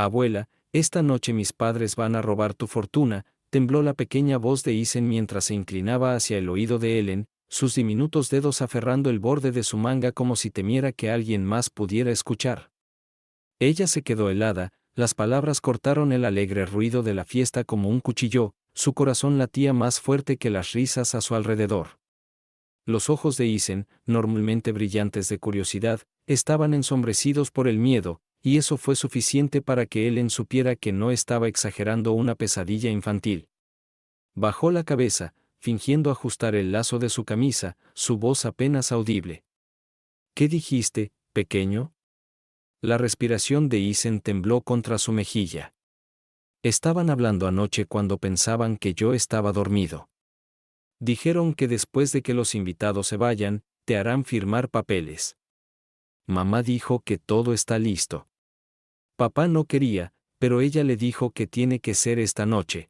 Abuela, esta noche mis padres van a robar tu fortuna, tembló la pequeña voz de Isen mientras se inclinaba hacia el oído de Ellen, sus diminutos dedos aferrando el borde de su manga como si temiera que alguien más pudiera escuchar. Ella se quedó helada, las palabras cortaron el alegre ruido de la fiesta como un cuchillo, su corazón latía más fuerte que las risas a su alrededor. Los ojos de Isen, normalmente brillantes de curiosidad, estaban ensombrecidos por el miedo, y eso fue suficiente para que Ellen supiera que no estaba exagerando una pesadilla infantil. Bajó la cabeza, fingiendo ajustar el lazo de su camisa, su voz apenas audible. ¿Qué dijiste, pequeño? La respiración de Isen tembló contra su mejilla. Estaban hablando anoche cuando pensaban que yo estaba dormido. Dijeron que después de que los invitados se vayan, te harán firmar papeles. Mamá dijo que todo está listo. Papá no quería, pero ella le dijo que tiene que ser esta noche.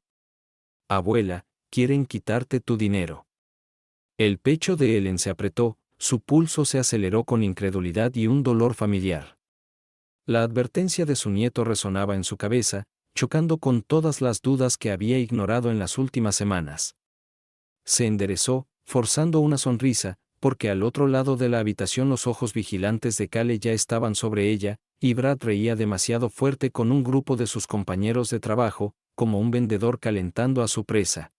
Abuela, quieren quitarte tu dinero. El pecho de Ellen se apretó, su pulso se aceleró con incredulidad y un dolor familiar. La advertencia de su nieto resonaba en su cabeza, chocando con todas las dudas que había ignorado en las últimas semanas. Se enderezó, forzando una sonrisa, porque al otro lado de la habitación los ojos vigilantes de Cale ya estaban sobre ella, y Brad reía demasiado fuerte con un grupo de sus compañeros de trabajo, como un vendedor calentando a su presa.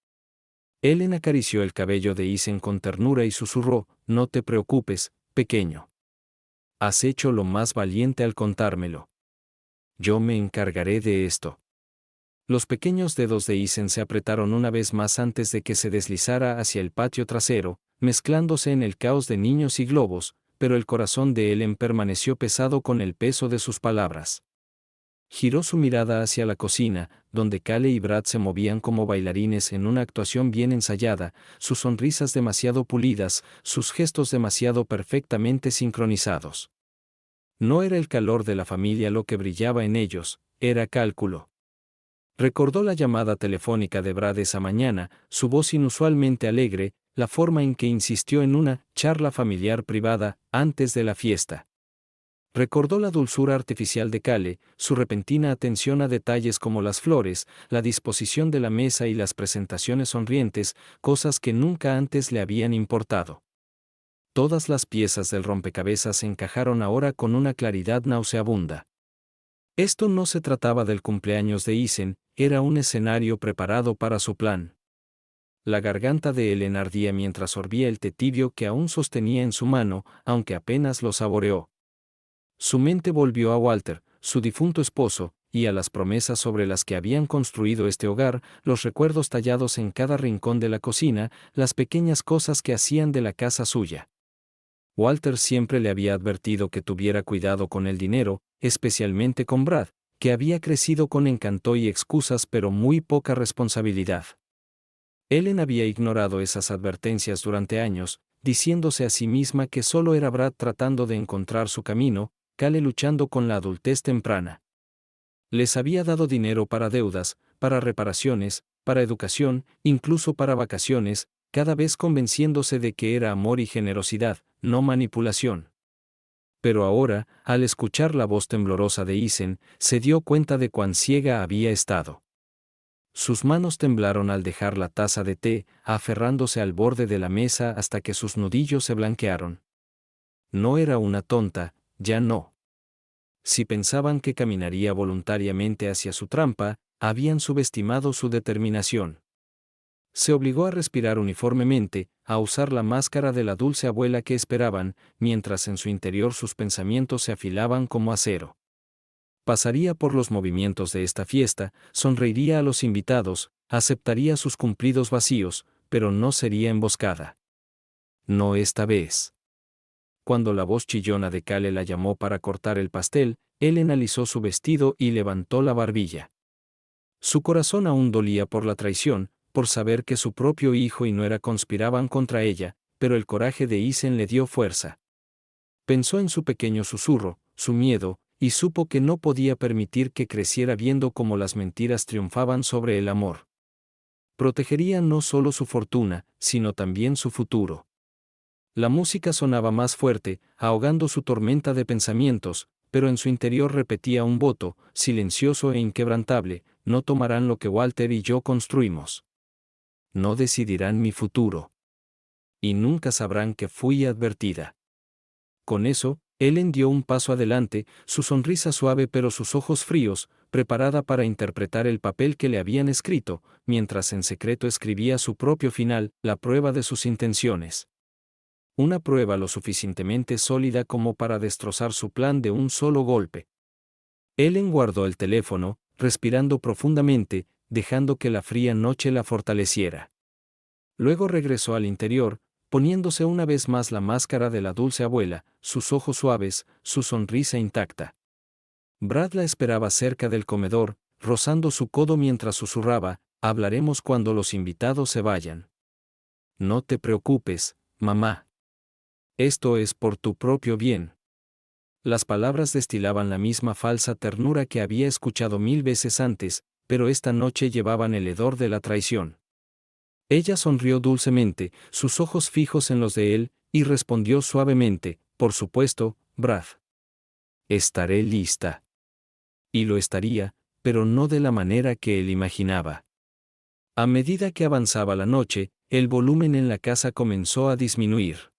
Ellen acarició el cabello de Isen con ternura y susurró, no te preocupes, pequeño. Has hecho lo más valiente al contármelo. Yo me encargaré de esto. Los pequeños dedos de Isen se apretaron una vez más antes de que se deslizara hacia el patio trasero, mezclándose en el caos de niños y globos, pero el corazón de Ellen permaneció pesado con el peso de sus palabras. Giró su mirada hacia la cocina, donde Cale y Brad se movían como bailarines en una actuación bien ensayada, sus sonrisas demasiado pulidas, sus gestos demasiado perfectamente sincronizados. No era el calor de la familia lo que brillaba en ellos, era cálculo. Recordó la llamada telefónica de Brad esa mañana, su voz inusualmente alegre, la forma en que insistió en una charla familiar privada antes de la fiesta. Recordó la dulzura artificial de Cale, su repentina atención a detalles como las flores, la disposición de la mesa y las presentaciones sonrientes, cosas que nunca antes le habían importado. Todas las piezas del rompecabezas encajaron ahora con una claridad nauseabunda. Esto no se trataba del cumpleaños de Isen, era un escenario preparado para su plan. La garganta de Ellen ardía mientras sorbía el té tibio que aún sostenía en su mano, aunque apenas lo saboreó. Su mente volvió a Walter, su difunto esposo, y a las promesas sobre las que habían construido este hogar, los recuerdos tallados en cada rincón de la cocina, las pequeñas cosas que hacían de la casa suya. Walter siempre le había advertido que tuviera cuidado con el dinero, especialmente con Brad, que había crecido con encanto y excusas pero muy poca responsabilidad. Ellen había ignorado esas advertencias durante años, diciéndose a sí misma que solo era Brad tratando de encontrar su camino, Cale luchando con la adultez temprana. Les había dado dinero para deudas, para reparaciones, para educación, incluso para vacaciones, cada vez convenciéndose de que era amor y generosidad, no manipulación. Pero ahora, al escuchar la voz temblorosa de Isen, se dio cuenta de cuán ciega había estado. Sus manos temblaron al dejar la taza de té, aferrándose al borde de la mesa hasta que sus nudillos se blanquearon. No era una tonta, ya no. Si pensaban que caminaría voluntariamente hacia su trampa, habían subestimado su determinación. Se obligó a respirar uniformemente, a usar la máscara de la dulce abuela que esperaban, mientras en su interior sus pensamientos se afilaban como acero. Pasaría por los movimientos de esta fiesta, sonreiría a los invitados, aceptaría sus cumplidos vacíos, pero no sería emboscada. No esta vez. Cuando la voz chillona de Cale la llamó para cortar el pastel, Ellen alisó su vestido y levantó la barbilla. Su corazón aún dolía por la traición, por saber que su propio hijo y nuera conspiraban contra ella, pero el coraje de Isen le dio fuerza. Pensó en su pequeño susurro, su miedo, y supo que no podía permitir que creciera viendo cómo las mentiras triunfaban sobre el amor. Protegería no solo su fortuna, sino también su futuro. La música sonaba más fuerte, ahogando su tormenta de pensamientos, pero en su interior repetía un voto, silencioso e inquebrantable: no tomarán lo que Walter y yo construimos. No decidirán mi futuro. Y nunca sabrán que fui advertida. Con eso, Ellen dio un paso adelante, su sonrisa suave pero sus ojos fríos, preparada para interpretar el papel que le habían escrito, mientras en secreto escribía su propio final, la prueba de sus intenciones. Una prueba lo suficientemente sólida como para destrozar su plan de un solo golpe. Ellen guardó el teléfono, respirando profundamente, dejando que la fría noche la fortaleciera. Luego regresó al interior, poniéndose una vez más la máscara de la dulce abuela, sus ojos suaves, su sonrisa intacta. Brad la esperaba cerca del comedor, rozando su codo mientras susurraba: hablaremos cuando los invitados se vayan. No te preocupes, mamá. Esto es por tu propio bien. Las palabras destilaban la misma falsa ternura que había escuchado 1000 veces antes, pero esta noche llevaban el hedor de la traición. Ella sonrió dulcemente, sus ojos fijos en los de él, y respondió suavemente: por supuesto, Brad. Estaré lista. Y lo estaría, pero no de la manera que él imaginaba. A medida que avanzaba la noche, el volumen en la casa comenzó a disminuir.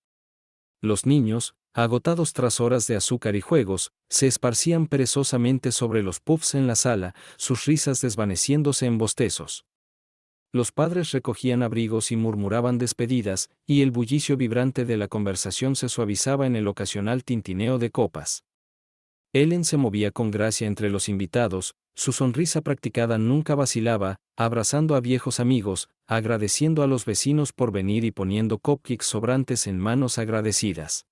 Los niños, agotados tras horas de azúcar y juegos, se esparcían perezosamente sobre los puffs en la sala, sus risas desvaneciéndose en bostezos. Los padres recogían abrigos y murmuraban despedidas, y el bullicio vibrante de la conversación se suavizaba en el ocasional tintineo de copas. Ellen se movía con gracia entre los invitados, su sonrisa practicada nunca vacilaba, abrazando a viejos amigos, agradeciendo a los vecinos por venir y poniendo cupcakes sobrantes en manos agradecidas.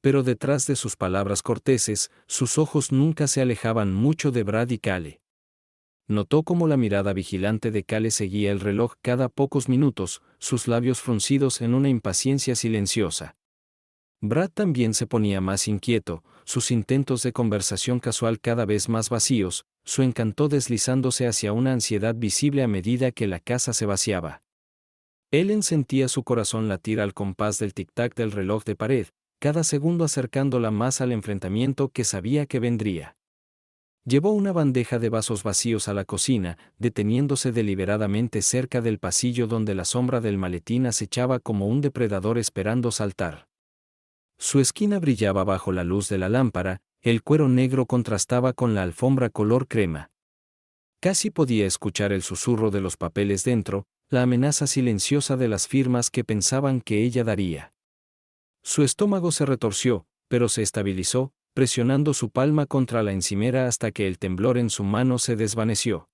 Pero detrás de sus palabras corteses, sus ojos nunca se alejaban mucho de Brad y Cale. Notó cómo la mirada vigilante de Cale seguía el reloj cada pocos minutos, sus labios fruncidos en una impaciencia silenciosa. Brad también se ponía más inquieto, sus intentos de conversación casual cada vez más vacíos, su encanto deslizándose hacia una ansiedad visible a medida que la casa se vaciaba. Ellen sentía su corazón latir al compás del tic-tac del reloj de pared, cada segundo acercándola más al enfrentamiento que sabía que vendría. Llevó una bandeja de vasos vacíos a la cocina, deteniéndose deliberadamente cerca del pasillo donde la sombra del maletín acechaba como un depredador esperando saltar. Su esquina brillaba bajo la luz de la lámpara, el cuero negro contrastaba con la alfombra color crema. Casi podía escuchar el susurro de los papeles dentro, la amenaza silenciosa de las firmas que pensaban que ella daría. Su estómago se retorció, pero se estabilizó, presionando su palma contra la encimera hasta que el temblor en su mano se desvaneció.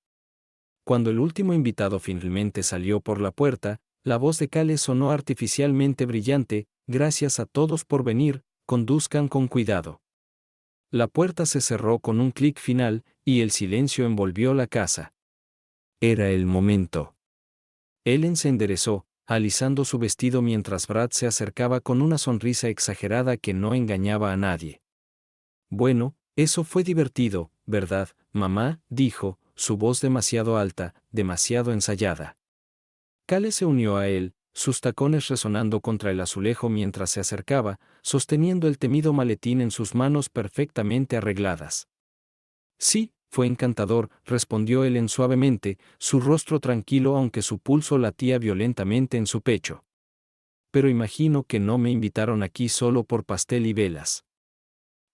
Cuando el último invitado finalmente salió por la puerta, la voz de Cale sonó artificialmente brillante: gracias a todos por venir, conduzcan con cuidado. La puerta se cerró con un clic final, y el silencio envolvió la casa. Era el momento. Ellen se enderezó, alisando su vestido mientras Brad se acercaba con una sonrisa exagerada que no engañaba a nadie. Bueno, eso fue divertido, ¿verdad, mamá?, dijo, su voz demasiado alta, demasiado ensayada. Cale se unió a él, sus tacones resonando contra el azulejo mientras se acercaba, sosteniendo el temido maletín en sus manos perfectamente arregladas. Sí, fue encantador, respondió Ellen suavemente, su rostro tranquilo aunque su pulso latía violentamente en su pecho. Pero imagino que no me invitaron aquí solo por pastel y velas.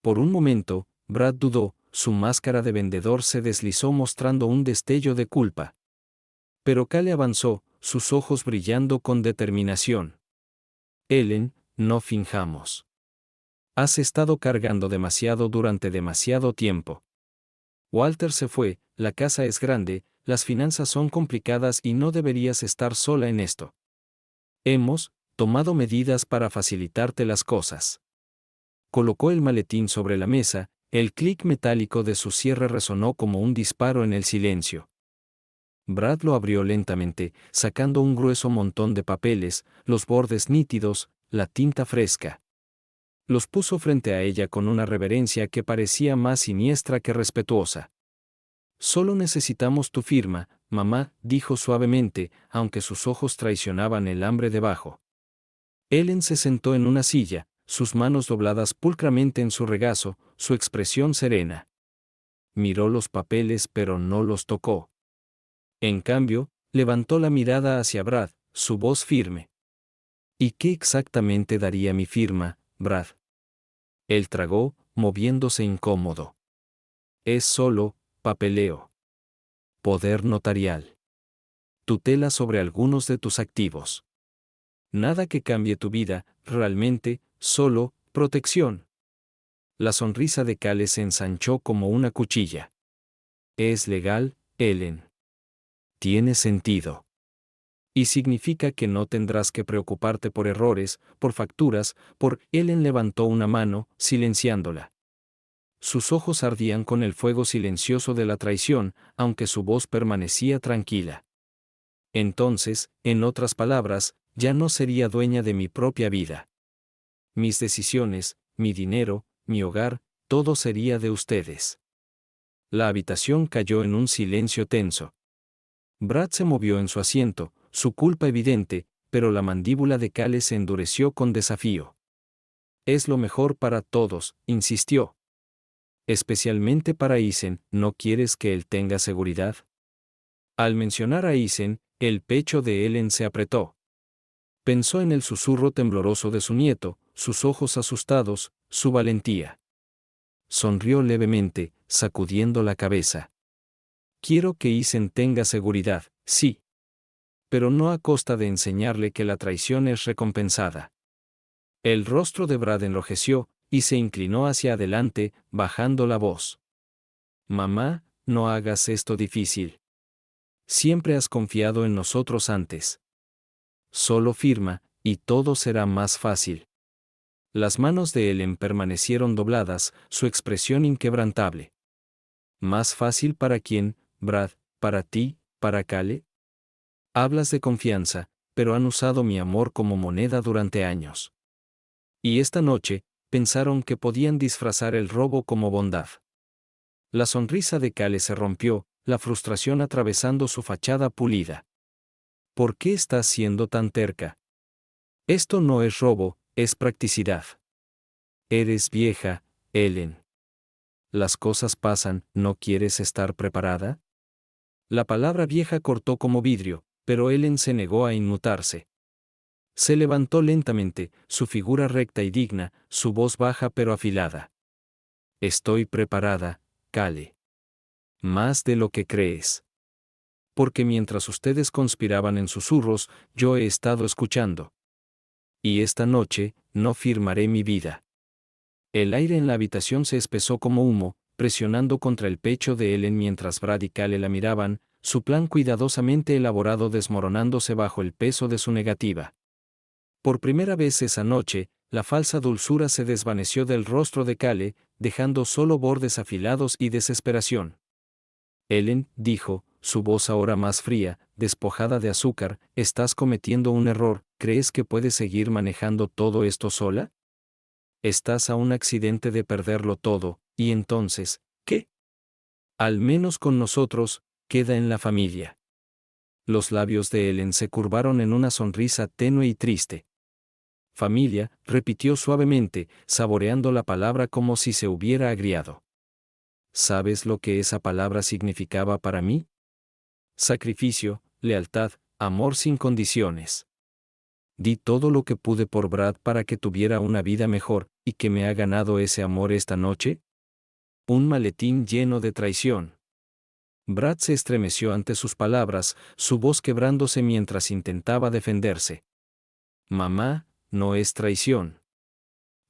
Por un momento, Brad dudó, su máscara de vendedor se deslizó mostrando un destello de culpa. Pero Cale avanzó, sus ojos brillando con determinación. Ellen, no finjamos. Has estado cargando demasiado durante demasiado tiempo. Walter se fue, la casa es grande, las finanzas son complicadas y no deberías estar sola en esto. Hemos tomado medidas para facilitarte las cosas. Colocó el maletín sobre la mesa, el clic metálico de su cierre resonó como un disparo en el silencio. Brad lo abrió lentamente, sacando un grueso montón de papeles, los bordes nítidos, la tinta fresca. Los puso frente a ella con una reverencia que parecía más siniestra que respetuosa. Solo necesitamos tu firma, mamá, dijo suavemente, aunque sus ojos traicionaban el hambre debajo. Ellen se sentó en una silla, sus manos dobladas pulcramente en su regazo, su expresión serena. Miró los papeles pero no los tocó. En cambio, levantó la mirada hacia Brad, su voz firme. ¿Y qué exactamente daría mi firma, Brad? Él tragó, moviéndose incómodo. Es solo papeleo. Poder notarial. Tutela sobre algunos de tus activos. Nada que cambie tu vida, realmente, solo protección. La sonrisa de Cale se ensanchó como una cuchilla. Es legal, Ellen. Tiene sentido. Y significa que no tendrás que preocuparte por errores, por facturas, por... Ellen levantó una mano, silenciándola. Sus ojos ardían con el fuego silencioso de la traición, aunque su voz permanecía tranquila. Entonces, en otras palabras, ya no sería dueña de mi propia vida. Mis decisiones, mi dinero, mi hogar, todo sería de ustedes. La habitación cayó en un silencio tenso. Brad se movió en su asiento, su culpa evidente, pero la mandíbula de Cale se endureció con desafío. Es lo mejor para todos, insistió. Especialmente para Isen, ¿no quieres que él tenga seguridad? Al mencionar a Isen, el pecho de Ellen se apretó. Pensó en el susurro tembloroso de su nieto, sus ojos asustados, su valentía. Sonrió levemente, sacudiendo la cabeza. Quiero que Isen tenga seguridad, sí. Pero no a costa de enseñarle que la traición es recompensada. El rostro de Brad enrojeció, y se inclinó hacia adelante, bajando la voz. Mamá, no hagas esto difícil. Siempre has confiado en nosotros antes. Solo firma, y todo será más fácil. Las manos de Ellen permanecieron dobladas, su expresión inquebrantable. ¿Más fácil para quién, Brad? ¿Para ti, para Cale? Hablas de confianza, pero han usado mi amor como moneda durante años. Y esta noche, pensaron que podían disfrazar el robo como bondad. La sonrisa de Cale se rompió, la frustración atravesando su fachada pulida. ¿Por qué estás siendo tan terca? Esto no es robo, es practicidad. Eres vieja, Ellen. Las cosas pasan, ¿no quieres estar preparada? La palabra vieja cortó como vidrio, pero Ellen se negó a inmutarse. Se levantó lentamente, su figura recta y digna, su voz baja pero afilada. Estoy preparada, Cale. Más de lo que crees. Porque mientras ustedes conspiraban en susurros, yo he estado escuchando. Y esta noche, no firmaré mi vida. El aire en la habitación se espesó como humo, presionando contra el pecho de Ellen mientras Brad y Cale la miraban, su plan cuidadosamente elaborado desmoronándose bajo el peso de su negativa. Por primera vez esa noche, la falsa dulzura se desvaneció del rostro de Cale, dejando solo bordes afilados y desesperación. Ellen, dijo, su voz ahora más fría, despojada de azúcar, estás cometiendo un error, ¿crees que puedes seguir manejando todo esto sola? Estás a un accidente de perderlo todo, y entonces, ¿qué? Al menos con nosotros, queda en la familia. Los labios de Ellen se curvaron en una sonrisa tenue y triste. Familia, repitió suavemente, saboreando la palabra como si se hubiera agriado. ¿Sabes lo que esa palabra significaba para mí? Sacrificio, lealtad, amor sin condiciones. Di todo lo que pude por Brad para que tuviera una vida mejor, ¿y que me ha ganado ese amor esta noche? Un maletín lleno de traición. Brad se estremeció ante sus palabras, su voz quebrándose mientras intentaba defenderse. Mamá, no es traición.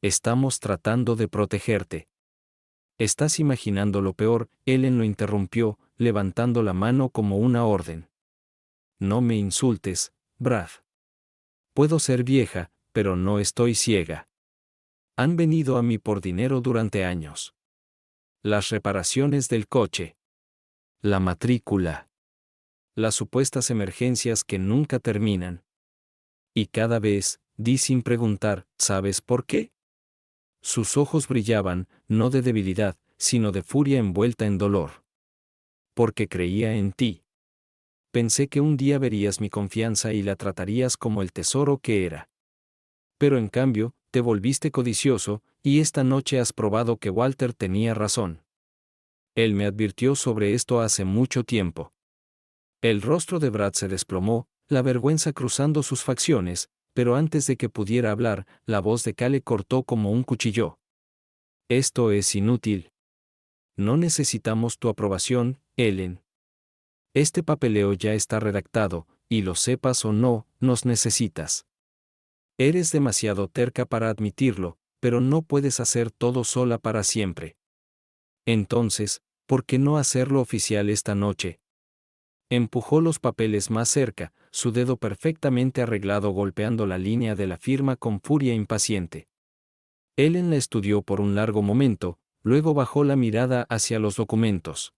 Estamos tratando de protegerte. Estás imaginando lo peor, Ellen lo interrumpió, levantando la mano como una orden. No me insultes, Brad. Puedo ser vieja, pero no estoy ciega. Han venido a mí por dinero durante años. Las reparaciones del coche. La matrícula. Las supuestas emergencias que nunca terminan. Y cada vez, di sin preguntar, ¿sabes por qué? Sus ojos brillaban, no de debilidad, sino de furia envuelta en dolor. Porque creía en ti. Pensé que un día verías mi confianza y la tratarías como el tesoro que era. Pero en cambio, te volviste codicioso, y esta noche has probado que Walter tenía razón. Él me advirtió sobre esto hace mucho tiempo. El rostro de Brad se desplomó, la vergüenza cruzando sus facciones, pero antes de que pudiera hablar, la voz de Cale cortó como un cuchillo. Esto es inútil. No necesitamos tu aprobación, Ellen. Este papeleo ya está redactado, y lo sepas o no, nos necesitas. Eres demasiado terca para admitirlo, pero no puedes hacer todo sola para siempre. Entonces, ¿por qué no hacerlo oficial esta noche? Empujó los papeles más cerca, su dedo perfectamente arreglado golpeando la línea de la firma con furia impaciente. Ellen la estudió por un largo momento, luego bajó la mirada hacia los documentos.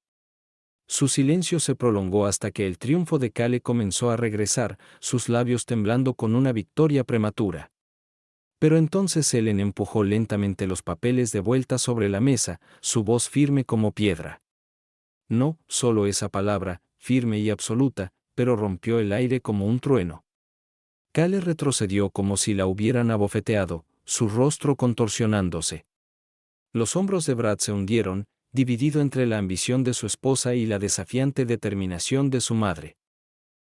Su silencio se prolongó hasta que el triunfo de Cale comenzó a regresar, sus labios temblando con una victoria prematura. Pero entonces Ellen empujó lentamente los papeles de vuelta sobre la mesa, su voz firme como piedra. No, solo esa palabra, firme y absoluta, pero rompió el aire como un trueno. Cale retrocedió como si la hubieran abofeteado, su rostro contorsionándose. Los hombros de Brad se hundieron, dividido entre la ambición de su esposa y la desafiante determinación de su madre.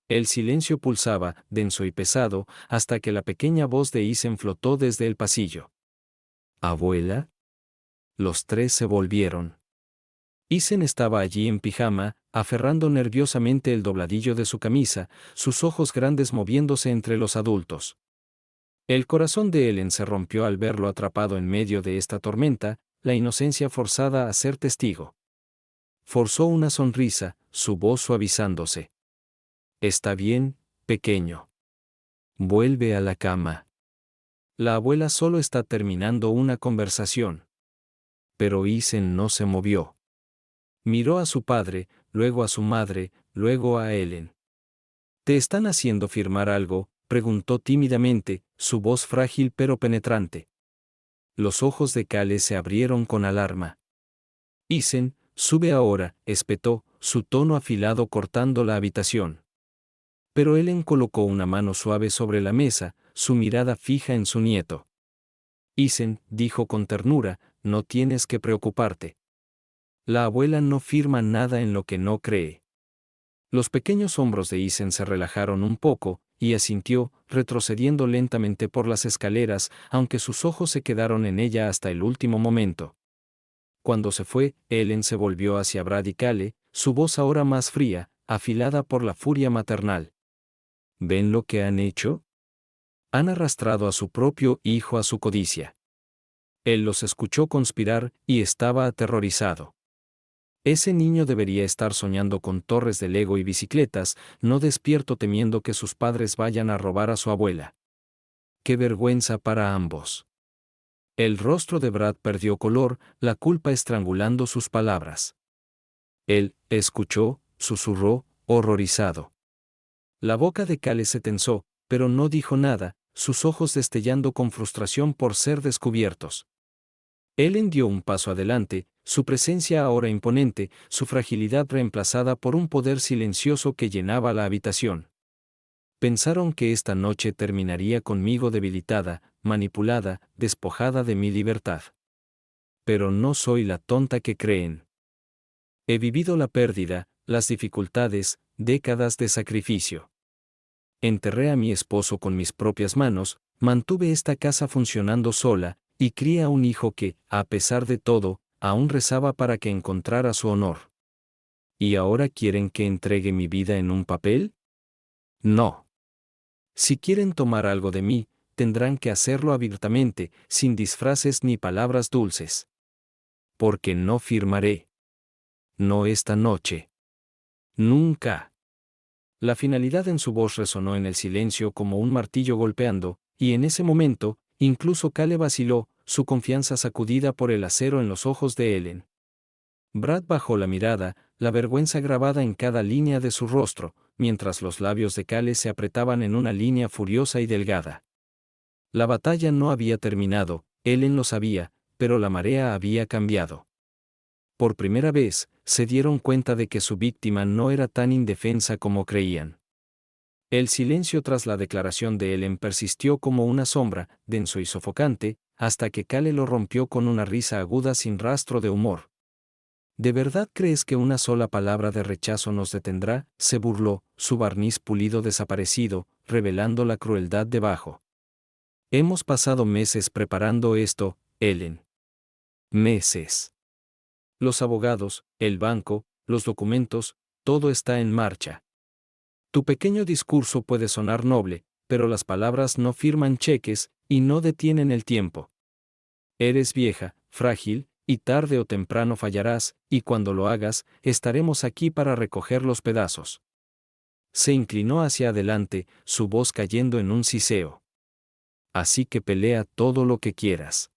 El silencio pulsaba, denso y pesado, hasta que la pequeña voz de Isen flotó desde el pasillo. ¿Abuela? Los tres se volvieron. Isen estaba allí en pijama, aferrando nerviosamente el dobladillo de su camisa, sus ojos grandes moviéndose entre los adultos. El corazón de Ellen se rompió al verlo atrapado en medio de esta tormenta, la inocencia forzada a ser testigo. Forzó una sonrisa, su voz suavizándose. Está bien, pequeño. Vuelve a la cama. La abuela solo está terminando una conversación. Pero Isen no se movió. Miró a su padre, luego a su madre, luego a Ellen. ¿Te están haciendo firmar algo?, preguntó tímidamente, su voz frágil pero penetrante. Los ojos de Cale se abrieron con alarma. Isen, sube ahora, espetó, su tono afilado cortando la habitación. Pero Ellen colocó una mano suave sobre la mesa, su mirada fija en su nieto. Isen, dijo con ternura, no tienes que preocuparte. La abuela no firma nada en lo que no cree. Los pequeños hombros de Isen se relajaron un poco, y asintió, retrocediendo lentamente por las escaleras, aunque sus ojos se quedaron en ella hasta el último momento. Cuando se fue, Ellen se volvió hacia Brad y Cale, su voz ahora más fría, afilada por la furia maternal. ¿Ven lo que han hecho? Han arrastrado a su propio hijo a su codicia. Él los escuchó conspirar, y estaba aterrorizado. Ese niño debería estar soñando con torres de Lego y bicicletas, no despierto temiendo que sus padres vayan a robar a su abuela. ¡Qué vergüenza para ambos! El rostro de Brad perdió color, la culpa estrangulando sus palabras. Él escuchó, susurró, horrorizado. La boca de Cale se tensó, pero no dijo nada, sus ojos destellando con frustración por ser descubiertos. Ellen dio un paso adelante, su presencia ahora imponente, su fragilidad reemplazada por un poder silencioso que llenaba la habitación. Pensaron que esta noche terminaría conmigo debilitada, manipulada, despojada de mi libertad. Pero no soy la tonta que creen. He vivido la pérdida, las dificultades, décadas de sacrificio. Enterré a mi esposo con mis propias manos, mantuve esta casa funcionando sola, y crié a un hijo que, a pesar de todo, aún rezaba para que encontrara su honor. ¿Y ahora quieren que entregue mi vida en un papel? No. Si quieren tomar algo de mí, tendrán que hacerlo abiertamente, sin disfraces ni palabras dulces. Porque no firmaré. No esta noche. Nunca. La finalidad en su voz resonó en el silencio como un martillo golpeando, y en ese momento, incluso Cale vaciló, su confianza sacudida por el acero en los ojos de Ellen. Brad bajó la mirada, la vergüenza grabada en cada línea de su rostro, mientras los labios de Cale se apretaban en una línea furiosa y delgada. La batalla no había terminado, Ellen lo sabía, pero la marea había cambiado. Por primera vez, se dieron cuenta de que su víctima no era tan indefensa como creían. El silencio tras la declaración de Ellen persistió como una sombra, denso y sofocante, hasta que Cale lo rompió con una risa aguda sin rastro de humor. ¿De verdad crees que una sola palabra de rechazo nos detendrá?, se burló, su barniz pulido desaparecido, revelando la crueldad debajo. Hemos pasado meses preparando esto, Ellen. Meses. Los abogados, el banco, los documentos, todo está en marcha. Tu pequeño discurso puede sonar noble, pero las palabras no firman cheques y no detienen el tiempo. Eres vieja, frágil, y tarde o temprano fallarás, y cuando lo hagas, estaremos aquí para recoger los pedazos. Se inclinó hacia adelante, su voz cayendo en un siseo. Así que pelea todo lo que quieras.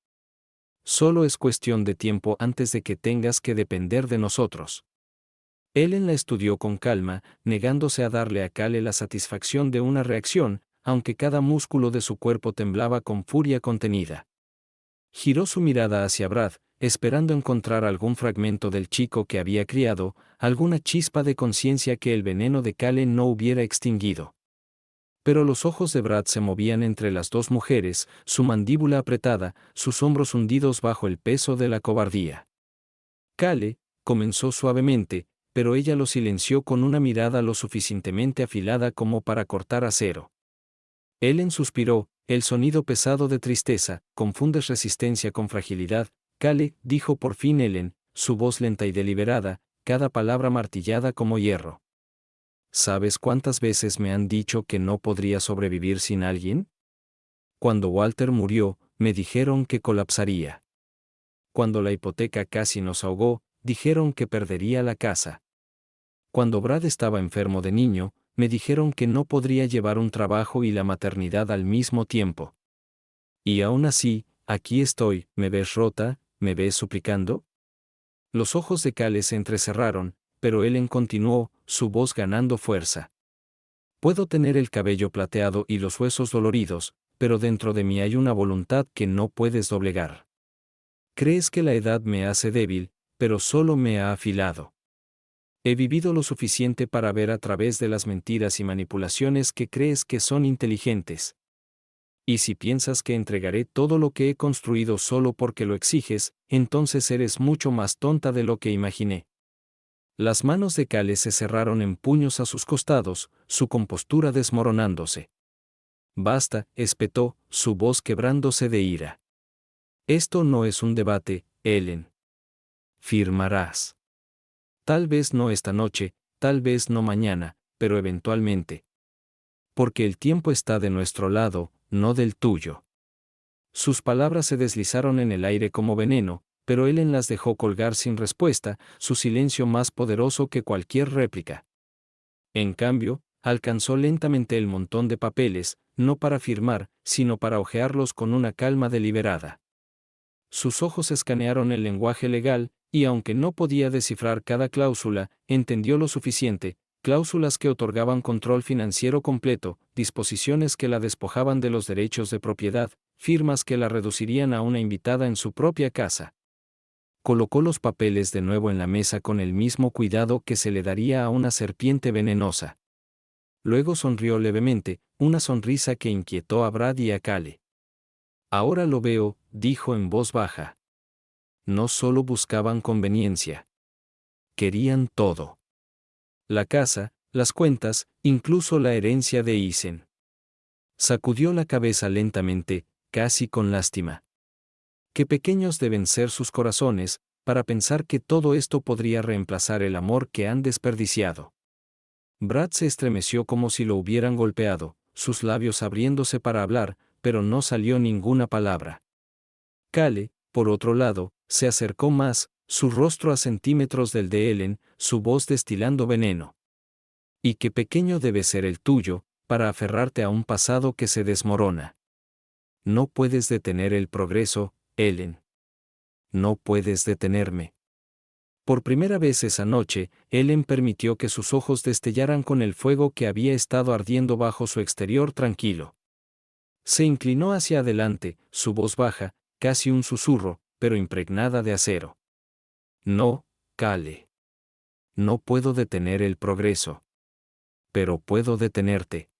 Solo es cuestión de tiempo antes de que tengas que depender de nosotros. Ellen la estudió con calma, negándose a darle a Cale la satisfacción de una reacción, aunque cada músculo de su cuerpo temblaba con furia contenida. Giró su mirada hacia Brad, esperando encontrar algún fragmento del chico que había criado, alguna chispa de conciencia que el veneno de Cale no hubiera extinguido. Pero los ojos de Brad se movían entre las dos mujeres, su mandíbula apretada, sus hombros hundidos bajo el peso de la cobardía. Cale, comenzó suavemente, pero ella lo silenció con una mirada lo suficientemente afilada como para cortar acero. Ellen suspiró, el sonido pesado de tristeza. ¿Confundes resistencia con fragilidad, Cale?, dijo por fin Ellen, su voz lenta y deliberada, cada palabra martillada como hierro. ¿Sabes cuántas veces me han dicho que no podría sobrevivir sin alguien? Cuando Walter murió, me dijeron que colapsaría. Cuando la hipoteca casi nos ahogó, dijeron que perdería la casa. Cuando Brad estaba enfermo de niño, me dijeron que no podría llevar un trabajo y la maternidad al mismo tiempo. Y aún así, aquí estoy. ¿Me ves rota? ¿Me ves suplicando? Los ojos de Cale se entrecerraron, pero Ellen continuó, su voz ganando fuerza. Puedo tener el cabello plateado y los huesos doloridos, pero dentro de mí hay una voluntad que no puedes doblegar. Crees que la edad me hace débil, pero solo me ha afilado. He vivido lo suficiente para ver a través de las mentiras y manipulaciones que crees que son inteligentes. Y si piensas que entregaré todo lo que he construido solo porque lo exiges, entonces eres mucho más tonta de lo que imaginé. Las manos de Cale se cerraron en puños a sus costados, su compostura desmoronándose. Basta, espetó, su voz quebrándose de ira. Esto no es un debate, Ellen. Firmarás. Tal vez no esta noche, tal vez no mañana, pero eventualmente. Porque el tiempo está de nuestro lado, no del tuyo. Sus palabras se deslizaron en el aire como veneno, pero Ellen las dejó colgar sin respuesta, su silencio más poderoso que cualquier réplica. En cambio, alcanzó lentamente el montón de papeles, no para firmar, sino para hojearlos con una calma deliberada. Sus ojos escanearon el lenguaje legal, y aunque no podía descifrar cada cláusula, entendió lo suficiente: cláusulas que otorgaban control financiero completo, disposiciones que la despojaban de los derechos de propiedad, firmas que la reducirían a una invitada en su propia casa. Colocó los papeles de nuevo en la mesa con el mismo cuidado que se le daría a una serpiente venenosa. Luego sonrió levemente, una sonrisa que inquietó a Brad y a Cale. Ahora lo veo, dijo en voz baja. No solo buscaban conveniencia. Querían todo. La casa, las cuentas, incluso la herencia de Isen. Sacudió la cabeza lentamente, casi con lástima. Qué pequeños deben ser sus corazones, para pensar que todo esto podría reemplazar el amor que han desperdiciado. Brad se estremeció como si lo hubieran golpeado, sus labios abriéndose para hablar, pero no salió ninguna palabra. Cale, por otro lado, se acercó más, su rostro a centímetros del de Ellen, su voz destilando veneno. Y qué pequeño debe ser el tuyo, para aferrarte a un pasado que se desmorona. No puedes detener el progreso, Ellen. No puedes detenerme. Por primera vez esa noche, Ellen permitió que sus ojos destellaran con el fuego que había estado ardiendo bajo su exterior tranquilo. Se inclinó hacia adelante, su voz baja, casi un susurro, pero impregnada de acero. No, Cale. No puedo detener el progreso. Pero puedo detenerte.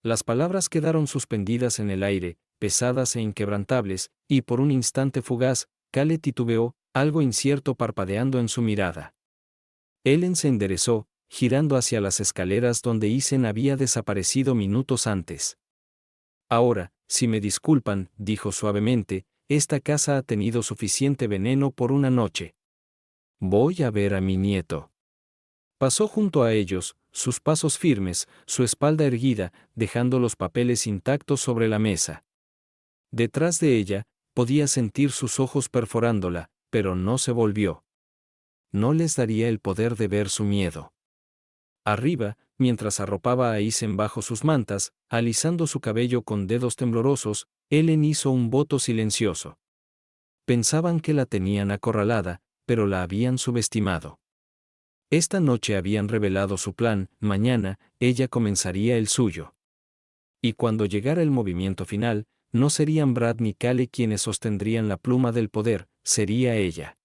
Las palabras quedaron suspendidas en el aire, pesadas e inquebrantables, y por un instante fugaz, Cale titubeó, algo incierto parpadeando en su mirada. Ellen se enderezó, girando hacia las escaleras donde Isen había desaparecido minutos antes. Ahora, si me disculpan, dijo suavemente, esta casa ha tenido suficiente veneno por una noche. Voy a ver a mi nieto. Pasó junto a ellos, sus pasos firmes, su espalda erguida, dejando los papeles intactos sobre la mesa. Detrás de ella, podía sentir sus ojos perforándola, pero no se volvió. No les daría el poder de ver su miedo. Arriba, mientras arropaba a Isen bajo sus mantas, alisando su cabello con dedos temblorosos, Ellen hizo un voto silencioso. Pensaban que la tenían acorralada, pero la habían subestimado. Esta noche habían revelado su plan, mañana, ella comenzaría el suyo. Y cuando llegara el movimiento final, no serían Brad ni Cale quienes sostendrían la pluma del poder, sería ella.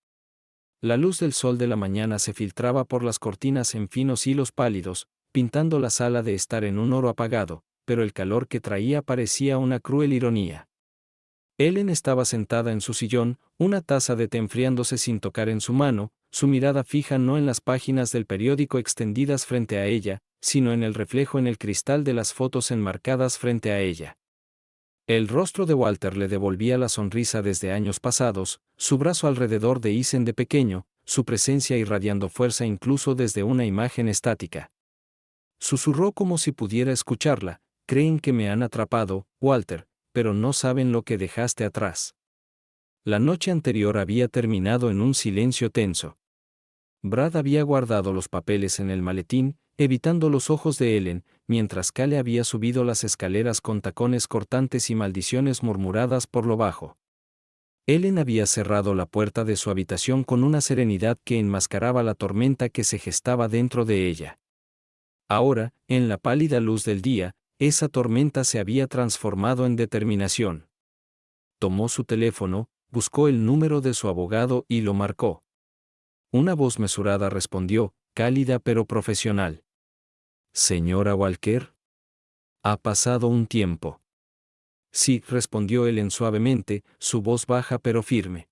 La luz del sol de la mañana se filtraba por las cortinas en finos hilos pálidos, pintando la sala de estar en un oro apagado, pero el calor que traía parecía una cruel ironía. Ellen estaba sentada en su sillón, una taza de té enfriándose sin tocar en su mano, su mirada fija no en las páginas del periódico extendidas frente a ella, sino en el reflejo en el cristal de las fotos enmarcadas frente a ella. El rostro de Walter le devolvía la sonrisa desde años pasados, su brazo alrededor de Isen de pequeño, su presencia irradiando fuerza incluso desde una imagen estática. Susurró como si pudiera escucharla, creen que me han atrapado, Walter, pero no saben lo que dejaste atrás. La noche anterior había terminado en un silencio tenso. Brad había guardado los papeles en el maletín, evitando los ojos de Ellen, mientras Cale había subido las escaleras con tacones cortantes y maldiciones murmuradas por lo bajo. Ellen había cerrado la puerta de su habitación con una serenidad que enmascaraba la tormenta que se gestaba dentro de ella. Ahora, en la pálida luz del día, esa tormenta se había transformado en determinación. Tomó su teléfono, buscó el número de su abogado y lo marcó. Una voz mesurada respondió, cálida pero profesional. «Señora Walker. Ha pasado un tiempo». «Sí», respondió Ellen suavemente, su voz baja pero firme.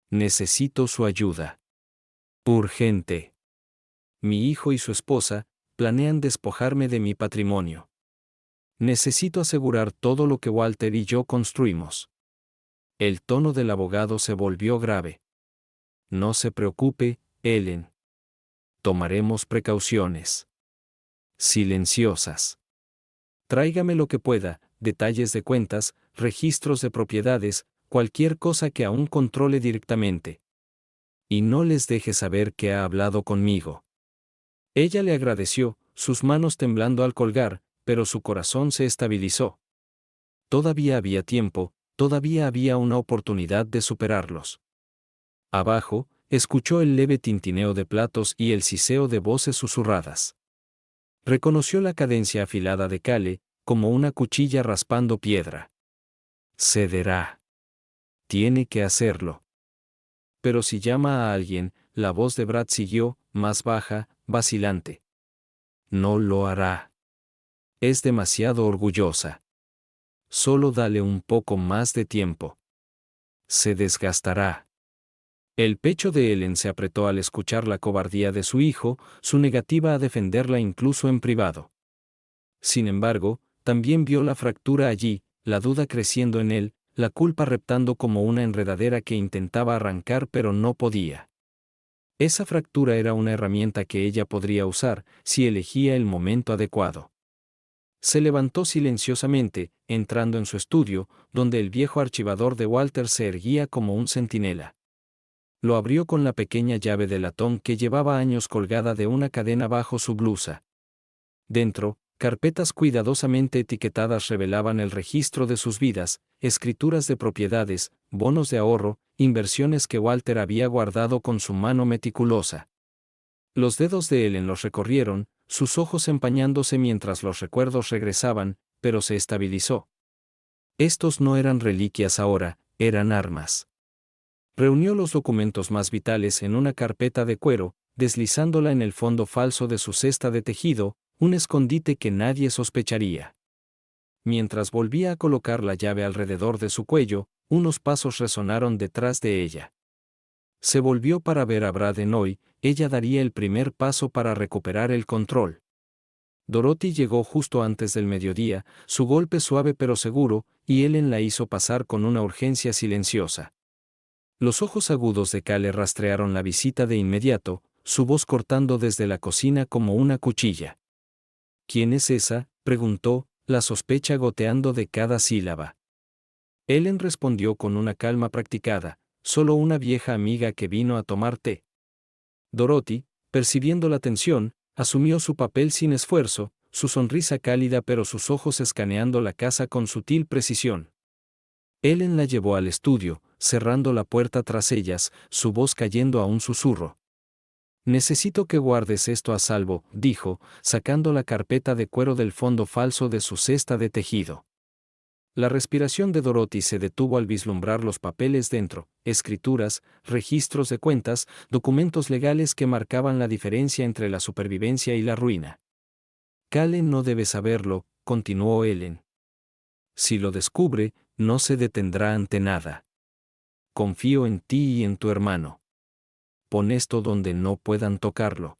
«Necesito su ayuda. Urgente. Mi hijo y su esposa planean despojarme de mi patrimonio. Necesito asegurar todo lo que Walter y yo construimos». El tono del abogado se volvió grave. «No se preocupe, Ellen. Tomaremos precauciones. Silenciosas. Tráigame lo que pueda, detalles de cuentas, registros de propiedades, cualquier cosa que aún controle directamente. Y no les deje saber que ha hablado conmigo». Ella le agradeció, sus manos temblando al colgar, pero su corazón se estabilizó. Todavía había tiempo, todavía había una oportunidad de superarlos. Abajo, escuchó el leve tintineo de platos y el siseo de voces susurradas. Reconoció la cadencia afilada de Cale, como una cuchilla raspando piedra. Cederá. Tiene que hacerlo. Pero si llama a alguien, la voz de Brad siguió, más baja, vacilante. No lo hará. Es demasiado orgullosa. Solo dale un poco más de tiempo. Se desgastará. El pecho de Ellen se apretó al escuchar la cobardía de su hijo, su negativa a defenderla incluso en privado. Sin embargo, también vio la fractura allí, la duda creciendo en él, la culpa reptando como una enredadera que intentaba arrancar pero no podía. Esa fractura era una herramienta que ella podría usar, si elegía el momento adecuado. Se levantó silenciosamente, entrando en su estudio, donde el viejo archivador de Walter se erguía como un centinela. Lo abrió con la pequeña llave de latón que llevaba años colgada de una cadena bajo su blusa. Dentro, carpetas cuidadosamente etiquetadas revelaban el registro de sus vidas, escrituras de propiedades, bonos de ahorro, inversiones que Walter había guardado con su mano meticulosa. Los dedos de Ellen los recorrieron, sus ojos empañándose mientras los recuerdos regresaban, pero se estabilizó. Estos no eran reliquias ahora, eran armas. Reunió los documentos más vitales en una carpeta de cuero, deslizándola en el fondo falso de su cesta de tejido, un escondite que nadie sospecharía. Mientras volvía a colocar la llave alrededor de su cuello, unos pasos resonaron detrás de ella. Se volvió para ver a Braden hoy, ella daría el primer paso para recuperar el control. Dorothy llegó justo antes del mediodía, su golpe suave pero seguro, y Ellen la hizo pasar con una urgencia silenciosa. Los ojos agudos de Cale rastrearon la visita de inmediato, su voz cortando desde la cocina como una cuchilla. ¿Quién es esa?, preguntó, la sospecha goteando de cada sílaba. Ellen respondió con una calma practicada, solo una vieja amiga que vino a tomar té. Dorothy, percibiendo la tensión, asumió su papel sin esfuerzo, su sonrisa cálida pero sus ojos escaneando la casa con sutil precisión. Ellen la llevó al estudio, cerrando la puerta tras ellas, su voz cayendo a un susurro. Necesito que guardes esto a salvo, dijo, sacando la carpeta de cuero del fondo falso de su cesta de tejido. La respiración de Dorothy se detuvo al vislumbrar los papeles dentro, escrituras, registros de cuentas, documentos legales que marcaban la diferencia entre la supervivencia y la ruina. Cale no debe saberlo, continuó Ellen. Si lo descubre, no se detendrá ante nada. Confío en ti y en tu hermano. Pon esto donde no puedan tocarlo.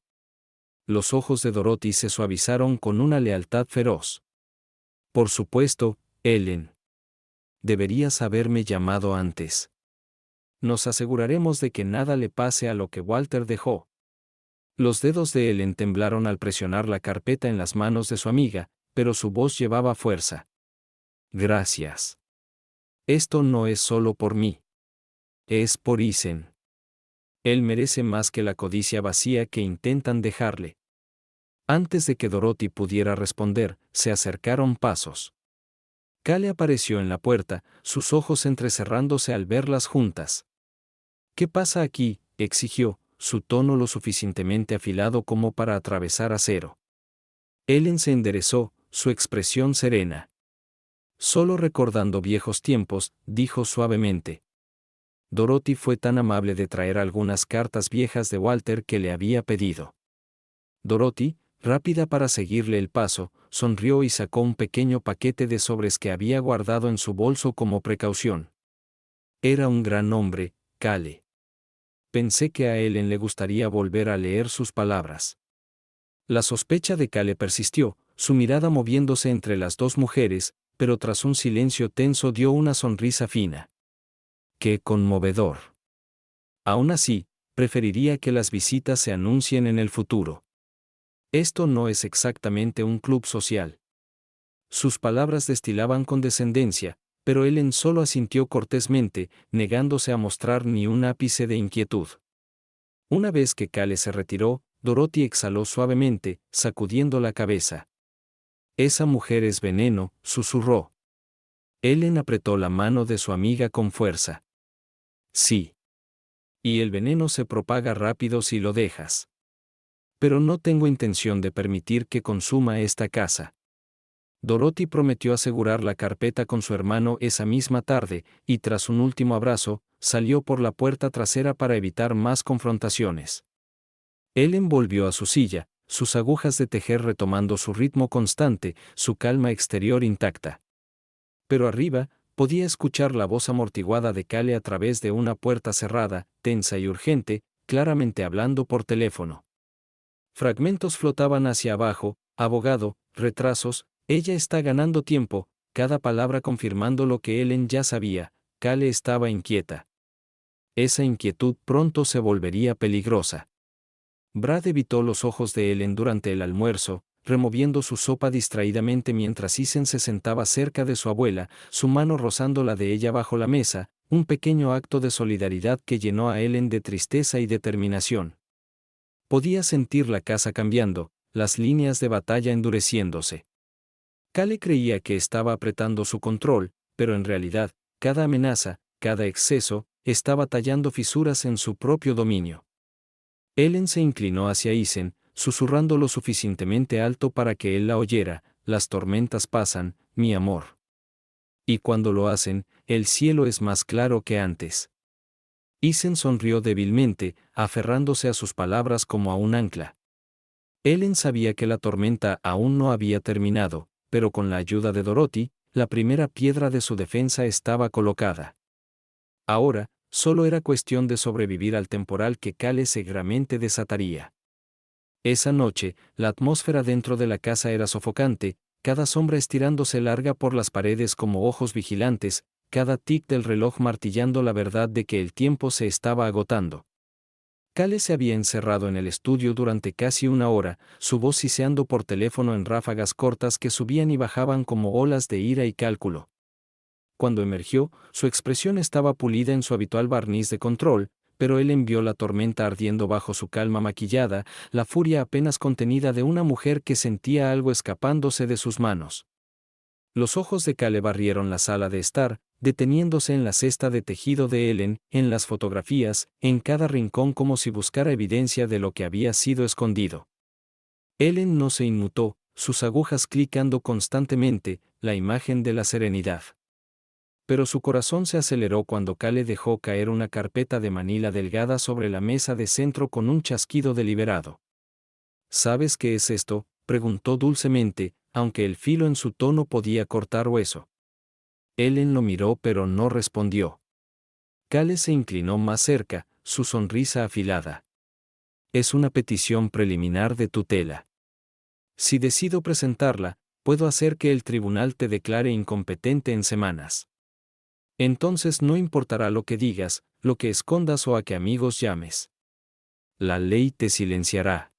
Los ojos de Dorothy se suavizaron con una lealtad feroz. Por supuesto, Ellen. Deberías haberme llamado antes. Nos aseguraremos de que nada le pase a lo que Walter dejó. Los dedos de Ellen temblaron al presionar la carpeta en las manos de su amiga, pero su voz llevaba fuerza. Gracias. Esto no es solo por mí. Es por Ethan. Él merece más que la codicia vacía que intentan dejarle. Antes de que Dorothy pudiera responder, se acercaron pasos. Cale apareció en la puerta, sus ojos entrecerrándose al verlas juntas. ¿Qué pasa aquí?, exigió, su tono lo suficientemente afilado como para atravesar acero. Ellen se enderezó, su expresión serena. Solo recordando viejos tiempos, dijo suavemente. Dorothy fue tan amable de traer algunas cartas viejas de Walter que le había pedido. Dorothy, rápida para seguirle el paso, sonrió y sacó un pequeño paquete de sobres que había guardado en su bolso como precaución. Era un gran hombre, Cale. Pensé que a Ellen le gustaría volver a leer sus palabras. La sospecha de Cale persistió, su mirada moviéndose entre las dos mujeres, pero tras un silencio tenso dio una sonrisa fina. ¡Qué conmovedor! Aún así, preferiría que las visitas se anuncien en el futuro. Esto no es exactamente un club social. Sus palabras destilaban condescendencia, pero Ellen solo asintió cortésmente, negándose a mostrar ni un ápice de inquietud. Una vez que Cale se retiró, Dorothy exhaló suavemente, sacudiendo la cabeza. Esa mujer es veneno, susurró. Ellen apretó la mano de su amiga con fuerza. Sí. Y el veneno se propaga rápido si lo dejas. Pero no tengo intención de permitir que consuma esta casa. Dorothy prometió asegurar la carpeta con su hermano esa misma tarde, y tras un último abrazo, salió por la puerta trasera para evitar más confrontaciones. Ellen volvió a su silla, sus agujas de tejer retomando su ritmo constante, su calma exterior intacta. Pero arriba, podía escuchar la voz amortiguada de Cale a través de una puerta cerrada, tensa y urgente, claramente hablando por teléfono. Fragmentos flotaban hacia abajo, abogado, retrasos, ella está ganando tiempo, cada palabra confirmando lo que Ellen ya sabía, Cale estaba inquieta. Esa inquietud pronto se volvería peligrosa. Brad evitó los ojos de Ellen durante el almuerzo, removiendo su sopa distraídamente mientras Ethan se sentaba cerca de su abuela, su mano rozando la de ella bajo la mesa, un pequeño acto de solidaridad que llenó a Ellen de tristeza y determinación. Podía sentir la casa cambiando, las líneas de batalla endureciéndose. Cale creía que estaba apretando su control, pero en realidad, cada amenaza, cada exceso, estaba tallando fisuras en su propio dominio. Ellen se inclinó hacia Ethan, susurrando lo suficientemente alto para que él la oyera: las tormentas pasan, mi amor. Y cuando lo hacen, el cielo es más claro que antes. Ethan sonrió débilmente, aferrándose a sus palabras como a un ancla. Ellen sabía que la tormenta aún no había terminado, pero con la ayuda de Dorothy, la primera piedra de su defensa estaba colocada. Ahora, solo era cuestión de sobrevivir al temporal que Cale seguramente desataría. Esa noche, la atmósfera dentro de la casa era sofocante, cada sombra estirándose larga por las paredes como ojos vigilantes, cada tic del reloj martillando la verdad de que el tiempo se estaba agotando. Cale se había encerrado en el estudio durante casi una hora, su voz siseando por teléfono en ráfagas cortas que subían y bajaban como olas de ira y cálculo. Cuando emergió, su expresión estaba pulida en su habitual barniz de control, pero él envió la tormenta ardiendo bajo su calma maquillada, la furia apenas contenida de una mujer que sentía algo escapándose de sus manos. Los ojos de Cale barrieron la sala de estar, deteniéndose en la cesta de tejido de Ellen, en las fotografías, en cada rincón como si buscara evidencia de lo que había sido escondido. Ellen no se inmutó, sus agujas clicando constantemente, la imagen de la serenidad. Pero su corazón se aceleró cuando Cale dejó caer una carpeta de manila delgada sobre la mesa de centro con un chasquido deliberado. ¿Sabes qué es esto?, preguntó dulcemente, aunque el filo en su tono podía cortar hueso. Ellen lo miró pero no respondió. Cale se inclinó más cerca, su sonrisa afilada. Es una petición preliminar de tutela. Si decido presentarla, puedo hacer que el tribunal te declare incompetente en semanas. Entonces no importará lo que digas, lo que escondas o a qué amigos llames. La ley te silenciará.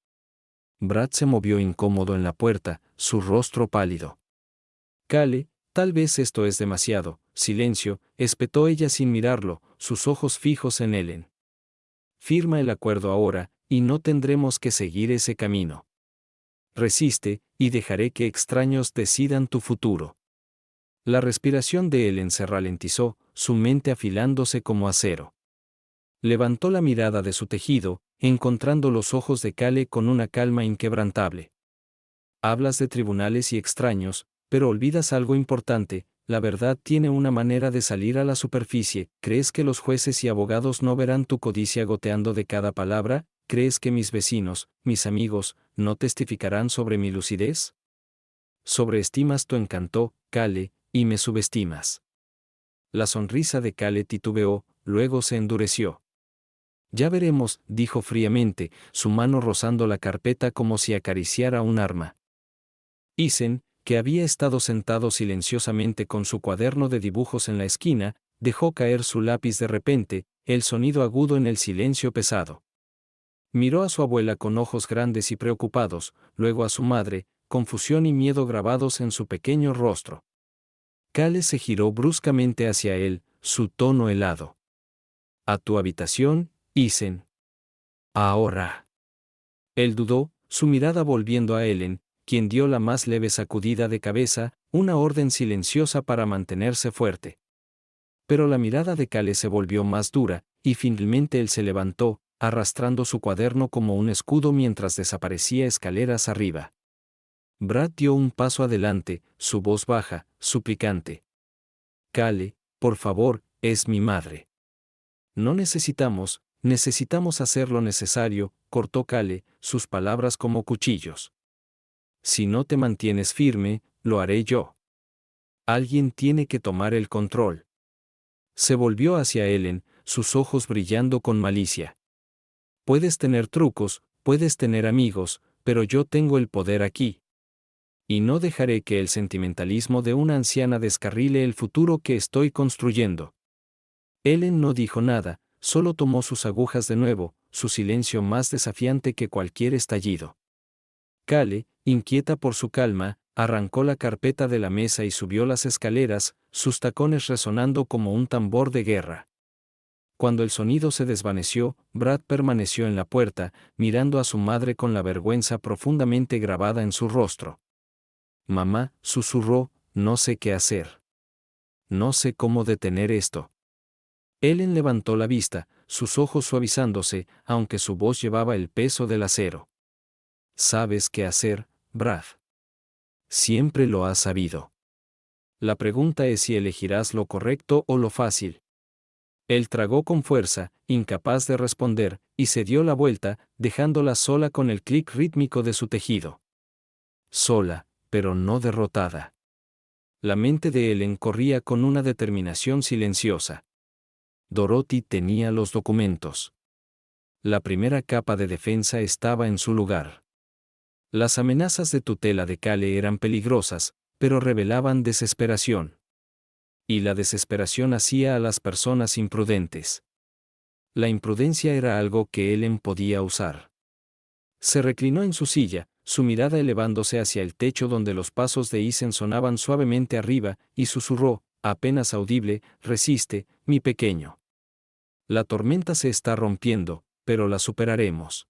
Brad se movió incómodo en la puerta, su rostro pálido. Cale, tal vez esto es demasiado. Silencio, espetó ella sin mirarlo, sus ojos fijos en Ellen. Firma el acuerdo ahora, y no tendremos que seguir ese camino. Resiste, y dejaré que extraños decidan tu futuro. La respiración de Ellen se ralentizó, su mente afilándose como acero. Levantó la mirada de su tejido, encontrando los ojos de Cale con una calma inquebrantable. Hablas de tribunales y extraños, pero olvidas algo importante: la verdad tiene una manera de salir a la superficie. ¿Crees que los jueces y abogados no verán tu codicia goteando de cada palabra? ¿Crees que mis vecinos, mis amigos, no testificarán sobre mi lucidez? Sobreestimas tu encanto, Cale, y me subestimas. La sonrisa de Cale titubeó, luego se endureció. Ya veremos, dijo fríamente, su mano rozando la carpeta como si acariciara un arma. Isen, que había estado sentado silenciosamente con su cuaderno de dibujos en la esquina, dejó caer su lápiz de repente, el sonido agudo en el silencio pesado. Miró a su abuela con ojos grandes y preocupados, luego a su madre, confusión y miedo grabados en su pequeño rostro. Cale se giró bruscamente hacia él, su tono helado. «A tu habitación, Isen. Ahora». Él dudó, su mirada volviendo a Ellen, quien dio la más leve sacudida de cabeza, una orden silenciosa para mantenerse fuerte. Pero la mirada de Cale se volvió más dura, y finalmente él se levantó, arrastrando su cuaderno como un escudo mientras desaparecía escaleras arriba. Brad dio un paso adelante, su voz baja, suplicante. «Cale, por favor, es mi madre. No necesitamos hacer lo necesario», cortó Cale, sus palabras como cuchillos. «Si no te mantienes firme, lo haré yo. Alguien tiene que tomar el control». Se volvió hacia Ellen, sus ojos brillando con malicia. «Puedes tener trucos, puedes tener amigos, pero yo tengo el poder aquí. Y no dejaré que el sentimentalismo de una anciana descarrile el futuro que estoy construyendo». Ellen no dijo nada, solo tomó sus agujas de nuevo, su silencio más desafiante que cualquier estallido. Cale, inquieta por su calma, arrancó la carpeta de la mesa y subió las escaleras, sus tacones resonando como un tambor de guerra. Cuando el sonido se desvaneció, Brad permaneció en la puerta, mirando a su madre con la vergüenza profundamente grabada en su rostro. «Mamá», susurró, «no sé qué hacer. No sé cómo detener esto». Ellen levantó la vista, sus ojos suavizándose, aunque su voz llevaba el peso del acero. «¿Sabes qué hacer, Brad? Siempre lo has sabido. La pregunta es si elegirás lo correcto o lo fácil». Él tragó con fuerza, incapaz de responder, y se dio la vuelta, dejándola sola con el clic rítmico de su tejido. Sola, pero no derrotada. La mente de Ellen corría con una determinación silenciosa. Dorothy tenía los documentos. La primera capa de defensa estaba en su lugar. Las amenazas de tutela de Cale eran peligrosas, pero revelaban desesperación. Y la desesperación hacía a las personas imprudentes. La imprudencia era algo que Ellen podía usar. Se reclinó en su silla, su mirada elevándose hacia el techo donde los pasos de Isen sonaban suavemente arriba, y susurró, apenas audible: resiste, mi pequeño. La tormenta se está rompiendo, pero la superaremos.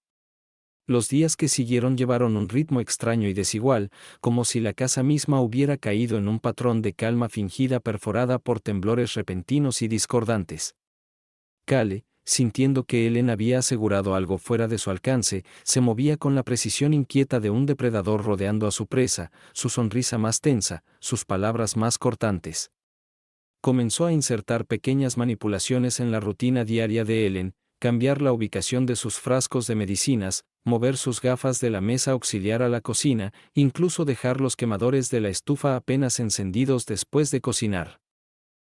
Los días que siguieron llevaron un ritmo extraño y desigual, como si la casa misma hubiera caído en un patrón de calma fingida perforada por temblores repentinos y discordantes. Cale, sintiendo que Ellen había asegurado algo fuera de su alcance, se movía con la precisión inquieta de un depredador rodeando a su presa, su sonrisa más tensa, sus palabras más cortantes. Comenzó a insertar pequeñas manipulaciones en la rutina diaria de Ellen, cambiar la ubicación de sus frascos de medicinas, mover sus gafas de la mesa auxiliar a la cocina, incluso dejar los quemadores de la estufa apenas encendidos después de cocinar.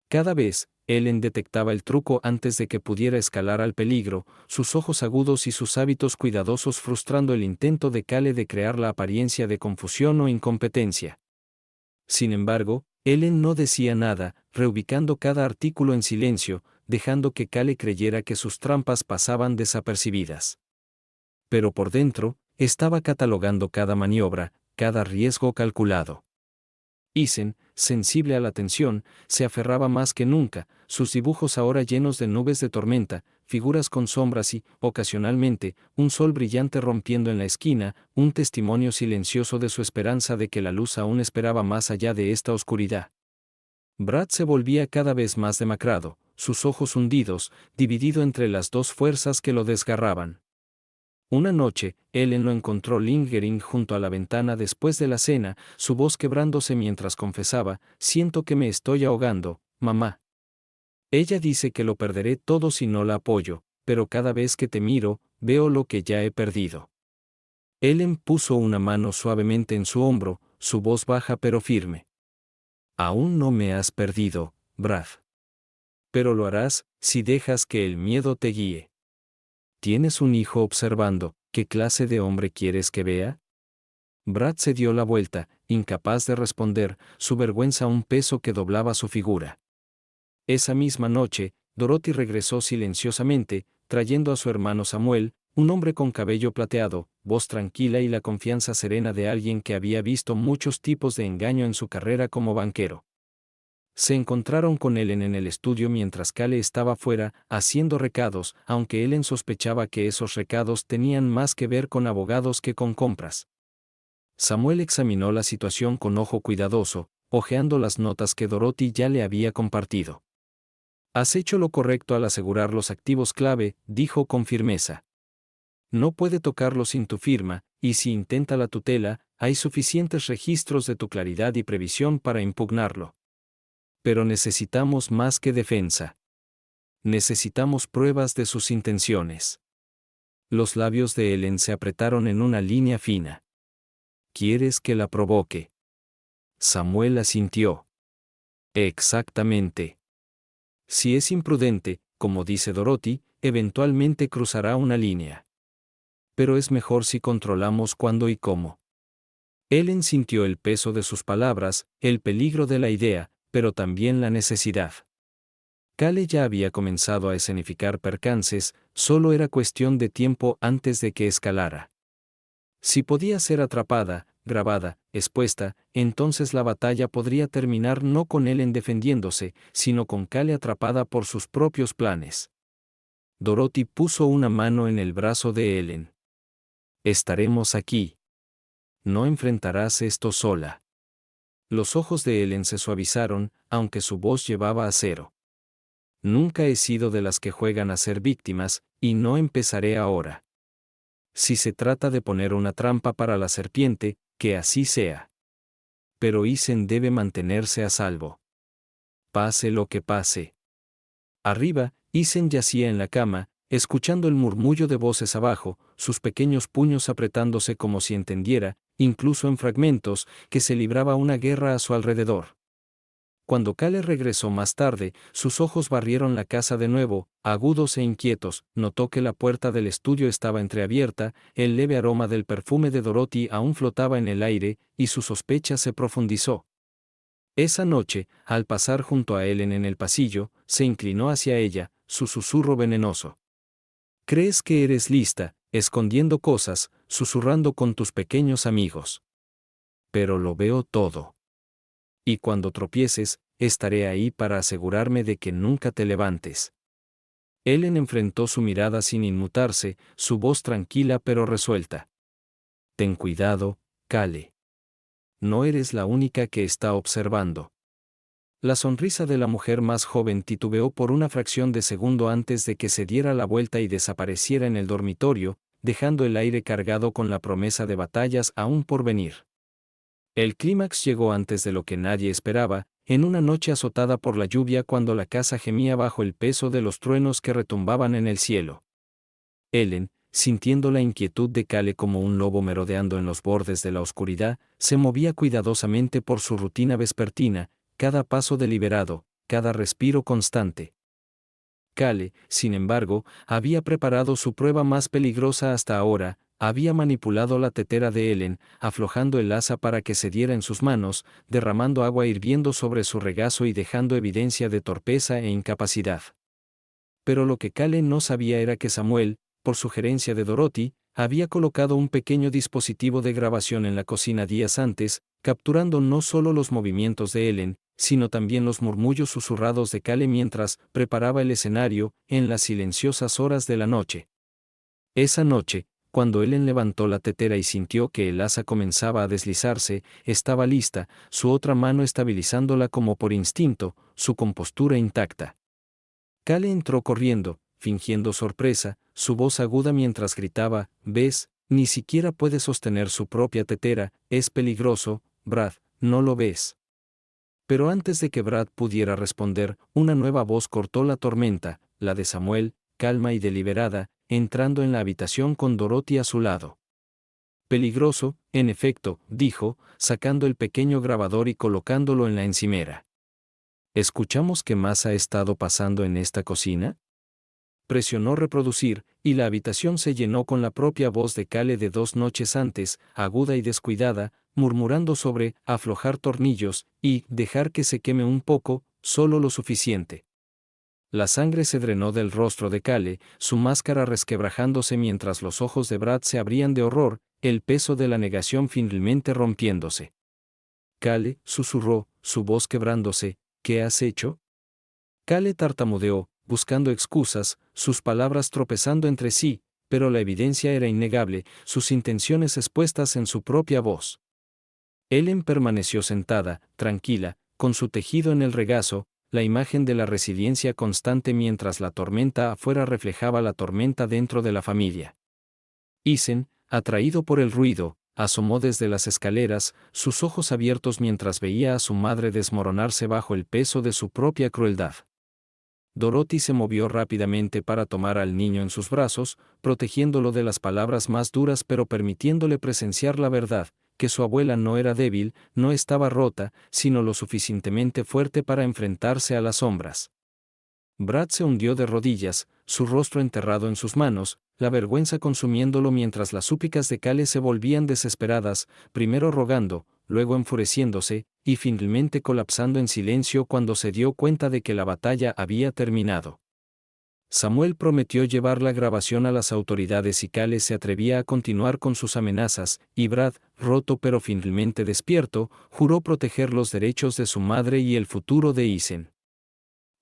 Cada vez, Ellen detectaba el truco antes de que pudiera escalar al peligro, sus ojos agudos y sus hábitos cuidadosos frustrando el intento de Cale de crear la apariencia de confusión o incompetencia. Sin embargo, Ellen no decía nada, reubicando cada artículo en silencio, dejando que Cale creyera que sus trampas pasaban desapercibidas. Pero por dentro, estaba catalogando cada maniobra, cada riesgo calculado. Isen, sensible a la tensión, se aferraba más que nunca, sus dibujos ahora llenos de nubes de tormenta, figuras con sombras y, ocasionalmente, un sol brillante rompiendo en la esquina, un testimonio silencioso de su esperanza de que la luz aún esperaba más allá de esta oscuridad. Brad se volvía cada vez más demacrado, sus ojos hundidos, dividido entre las dos fuerzas que lo desgarraban. Una noche, Ellen lo encontró lingering junto a la ventana después de la cena, su voz quebrándose mientras confesaba: siento que me estoy ahogando, mamá. Ella dice que lo perderé todo si no la apoyo, pero cada vez que te miro, veo lo que ya he perdido. Ellen puso una mano suavemente en su hombro, su voz baja pero firme. Aún no me has perdido, Brad. Pero lo harás, si dejas que el miedo te guíe. ¿Tienes un hijo observando? ¿Qué clase de hombre quieres que vea? Brad se dio la vuelta, incapaz de responder, su vergüenza un peso que doblaba su figura. Esa misma noche, Dorothy regresó silenciosamente, trayendo a su hermano Samuel, un hombre con cabello plateado, voz tranquila y la confianza serena de alguien que había visto muchos tipos de engaño en su carrera como banquero. Se encontraron con Ellen en el estudio mientras Cale estaba fuera, haciendo recados, aunque Ellen sospechaba que esos recados tenían más que ver con abogados que con compras. Samuel examinó la situación con ojo cuidadoso, hojeando las notas que Dorothy ya le había compartido. Has hecho lo correcto al asegurar los activos clave, dijo con firmeza. No puede tocarlo sin tu firma, y si intenta la tutela, hay suficientes registros de tu claridad y previsión para impugnarlo. Pero necesitamos más que defensa. Necesitamos pruebas de sus intenciones. Los labios de Ellen se apretaron en una línea fina. ¿Quieres que la provoque? Samuel asintió. Exactamente. Si es imprudente, como dice Dorothy, eventualmente cruzará una línea. Pero es mejor si controlamos cuándo y cómo. Ellen sintió el peso de sus palabras, el peligro de la idea, pero también la necesidad. Cale ya había comenzado a escenificar percances, solo era cuestión de tiempo antes de que escalara. Si podía ser atrapada, grabada, expuesta, entonces la batalla podría terminar no con Ellen defendiéndose, sino con Cale atrapada por sus propios planes. Dorothy puso una mano en el brazo de Ellen. Estaremos aquí. No enfrentarás esto sola. Los ojos de Ellen se suavizaron, aunque su voz llevaba acero. Nunca he sido de las que juegan a ser víctimas, y no empezaré ahora. Si se trata de poner una trampa para la serpiente, que así sea. Pero Isen debe mantenerse a salvo. Pase lo que pase. Arriba, Isen yacía en la cama, escuchando el murmullo de voces abajo, sus pequeños puños apretándose como si entendiera, incluso en fragmentos, que se libraba una guerra a su alrededor. Cuando Kale regresó más tarde, sus ojos barrieron la casa de nuevo, agudos e inquietos. Notó que la puerta del estudio estaba entreabierta, el leve aroma del perfume de Dorothy aún flotaba en el aire, y su sospecha se profundizó. Esa noche, al pasar junto a Ellen en el pasillo, se inclinó hacia ella, su susurro venenoso. «¿Crees que eres lista, escondiendo cosas, susurrando con tus pequeños amigos? Pero lo veo todo. Y cuando tropieces, estaré ahí para asegurarme de que nunca te levantes». Ellen enfrentó su mirada sin inmutarse, su voz tranquila pero resuelta. «Ten cuidado, Kale. No eres la única que está observando». La sonrisa de la mujer más joven titubeó por una fracción de segundo antes de que se diera la vuelta y desapareciera en el dormitorio, dejando el aire cargado con la promesa de batallas aún por venir. El clímax llegó antes de lo que nadie esperaba, en una noche azotada por la lluvia cuando la casa gemía bajo el peso de los truenos que retumbaban en el cielo. Ellen, sintiendo la inquietud de Kale como un lobo merodeando en los bordes de la oscuridad, se movía cuidadosamente por su rutina vespertina, cada paso deliberado, cada respiro constante. Kale, sin embargo, había preparado su prueba más peligrosa hasta ahora. Había manipulado la tetera de Ellen, aflojando el asa para que cediera en sus manos, derramando agua hirviendo sobre su regazo y dejando evidencia de torpeza e incapacidad. Pero lo que Kale no sabía era que Samuel, por sugerencia de Dorothy, había colocado un pequeño dispositivo de grabación en la cocina días antes, capturando no solo los movimientos de Ellen, sino también los murmullos susurrados de Kale mientras preparaba el escenario, en las silenciosas horas de la noche. Esa noche, cuando Ellen levantó la tetera y sintió que el asa comenzaba a deslizarse, estaba lista, su otra mano estabilizándola como por instinto, su compostura intacta. Kale entró corriendo, fingiendo sorpresa, su voz aguda mientras gritaba: «¿Ves? Ni siquiera puede sostener su propia tetera, es peligroso, Brad, ¿no lo ves?». Pero antes de que Brad pudiera responder, una nueva voz cortó la tormenta, la de Samuel, calma y deliberada, entrando en la habitación con Dorothy a su lado. «Peligroso, en efecto», dijo, sacando el pequeño grabador y colocándolo en la encimera. «¿Escuchamos qué más ha estado pasando en esta cocina?». Presionó reproducir, y la habitación se llenó con la propia voz de Kale de 2 noches antes, aguda y descuidada, murmurando sobre aflojar tornillos y dejar que se queme un poco, solo lo suficiente. La sangre se drenó del rostro de Kale, su máscara resquebrajándose mientras los ojos de Brad se abrían de horror, el peso de la negación finalmente rompiéndose. «Kale», susurró, su voz quebrándose, «¿qué has hecho?». Kale tartamudeó, buscando excusas, sus palabras tropezando entre sí, pero la evidencia era innegable, sus intenciones expuestas en su propia voz. Ellen permaneció sentada, tranquila, con su tejido en el regazo, la imagen de la resiliencia constante mientras la tormenta afuera reflejaba la tormenta dentro de la familia. Isen, atraído por el ruido, asomó desde las escaleras, sus ojos abiertos mientras veía a su madre desmoronarse bajo el peso de su propia crueldad. Dorothy se movió rápidamente para tomar al niño en sus brazos, protegiéndolo de las palabras más duras pero permitiéndole presenciar la verdad, que su abuela no era débil, no estaba rota, sino lo suficientemente fuerte para enfrentarse a las sombras. Brad se hundió de rodillas, su rostro enterrado en sus manos, la vergüenza consumiéndolo mientras las súplicas de Kale se volvían desesperadas, primero rogando, luego enfureciéndose, y finalmente colapsando en silencio cuando se dio cuenta de que la batalla había terminado. Samuel prometió llevar la grabación a las autoridades y Kale se atrevía a continuar con sus amenazas, y Brad, roto pero finalmente despierto, juró proteger los derechos de su madre y el futuro de Isen.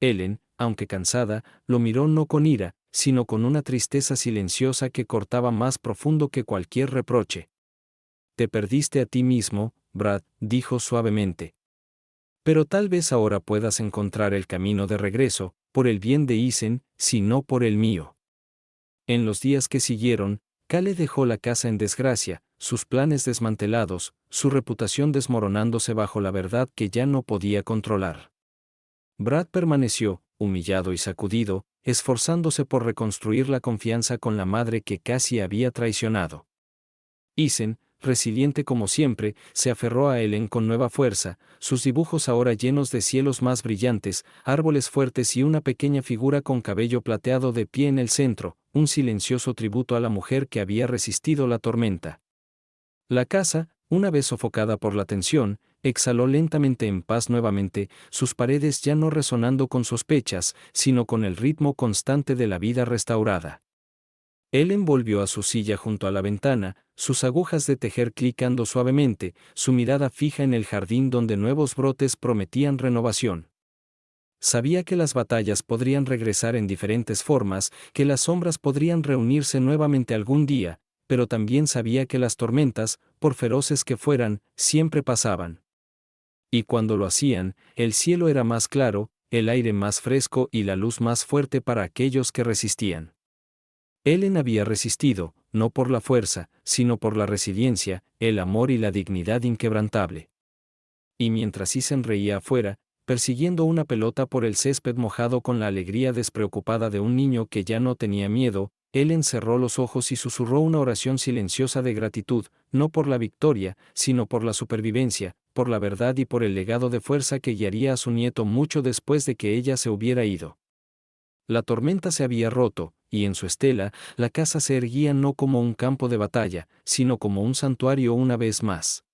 Ellen, aunque cansada, lo miró no con ira, sino con una tristeza silenciosa que cortaba más profundo que cualquier reproche. «Te perdiste a ti mismo», Brad dijo suavemente. «Pero tal vez ahora puedas encontrar el camino de regreso, por el bien de Isen, si no por el mío». En los días que siguieron, Kale dejó la casa en desgracia, sus planes desmantelados, su reputación desmoronándose bajo la verdad que ya no podía controlar. Brad permaneció, humillado y sacudido, esforzándose por reconstruir la confianza con la madre que casi había traicionado. Isen, resiliente como siempre, se aferró a Ellen con nueva fuerza, sus dibujos ahora llenos de cielos más brillantes, árboles fuertes y una pequeña figura con cabello plateado de pie en el centro, un silencioso tributo a la mujer que había resistido la tormenta. La casa, una vez sofocada por la tensión, exhaló lentamente en paz nuevamente, sus paredes ya no resonando con sospechas, sino con el ritmo constante de la vida restaurada. Ellen volvió a su silla junto a la ventana, sus agujas de tejer clicando suavemente, su mirada fija en el jardín donde nuevos brotes prometían renovación. Sabía que las batallas podrían regresar en diferentes formas, que las sombras podrían reunirse nuevamente algún día, pero también sabía que las tormentas, por feroces que fueran, siempre pasaban. Y cuando lo hacían, el cielo era más claro, el aire más fresco y la luz más fuerte para aquellos que resistían. Ellen había resistido, no por la fuerza, sino por la resiliencia, el amor y la dignidad inquebrantable. Y mientras Isen reía afuera, persiguiendo una pelota por el césped mojado con la alegría despreocupada de un niño que ya no tenía miedo, Ellen cerró los ojos y susurró una oración silenciosa de gratitud, no por la victoria, sino por la supervivencia, por la verdad y por el legado de fuerza que guiaría a su nieto mucho después de que ella se hubiera ido. La tormenta se había roto, y en su estela, la casa se erguía no como un campo de batalla, sino como un santuario una vez más.